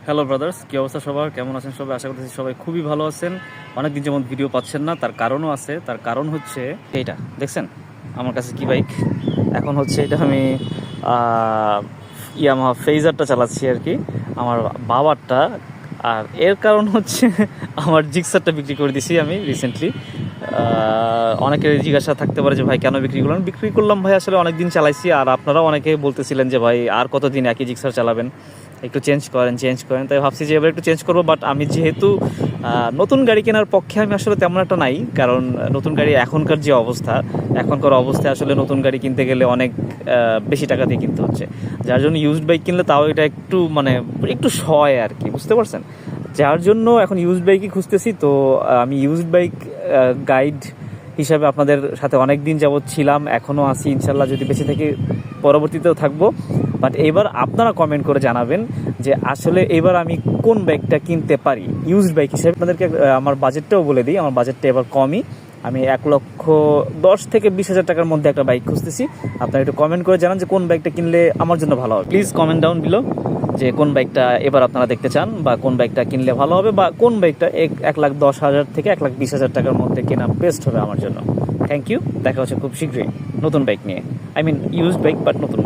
Hello brothers, কী অবস্থা সবার? কেমন আছেন সবাই? আশা করতেছি সবাই খুবই ভালো আছেন। অনেকদিন যেমন ভিডিও পাচ্ছেন না, তার কারণও আছে। তার কারণ হচ্ছে এইটা দেখছেন আমার কাছে কি বাইক। এখন হচ্ছে এটা আমি ইয়ামাহা ফেজারটা চালাচ্ছি আর কি, আমার বাবারটা। আর এর কারণ হচ্ছে আমার জিক্সারটা বিক্রি করে দিছি আমি রিসেন্টলি। অনেকের জিজ্ঞাসা থাকতে পারে যে ভাই কেন বিক্রি করলাম। বিক্রি করলাম ভাই, আসলে অনেক দিন চালাইছি, আর আপনারাও অনেকে বলতেছিলেন যে ভাই আর কতদিন একই জিক্সার চালাবেন, একটু চেঞ্জ করেন। তাই ভাবছি যে এবার একটু চেঞ্জ করবো। বাট আমি যেহেতু নতুন গাড়ি কেনার পক্ষে আমি আসলে তেমন একটা নাই, কারণ নতুন গাড়ি এখনকার যে অবস্থা, এখনকার অবস্থায় আসলে নতুন গাড়ি কিনতে গেলে অনেক বেশি টাকা দিয়ে কিনতে হচ্ছে। যার জন্য ইউজড বাইক কিনলে তাও এটা একটু একটু সয় আর কি, বুঝতে পারছেন? যার জন্য এখন ইউজড বাইকই খুঁজতেছি। তো আমি ইউজড বাইক গাইড হিসাবে আপনাদের সাথে অনেক দিন যাবৎ ছিলাম, এখনও আছি, ইনশাল্লাহ যদি বেঁচে থেকে পরবর্তীতেও থাকবো। বাট এবার আপনারা কমেন্ট করে জানাবেন যে আসলে এবার আমি কোন বাইকটা কিনতে পারি ইউজড বাইক হিসেবে। আপনাদেরকে আমার বাজেটটাও বলে দিই, আমার বাজেটটা এবার কমই। আমি 1,10,000 থেকে 20,000 টাকার মধ্যে একটা বাইক খুঁজতেছি। আপনারা একটু কমেন্ট করে জানান যে কোন বাইকটা কিনলে আমার জন্য ভালো হবে। প্লিজ কমেন্ট ডাউন বিলো যে কোন বাইকটা এবার আপনারা দেখতে চান, বা কোন বাইকটা কিনলে ভালো হবে, বা কোন বাইকটা 1,10,000 থেকে 1,20,000 টাকার মধ্যে কেনা বেস্ট হবে আমার জন্য। থ্যাংক ইউ, দেখা হচ্ছে খুব শীঘ্রই নতুন বাইক নিয়ে। I mean used bike, but নতুন।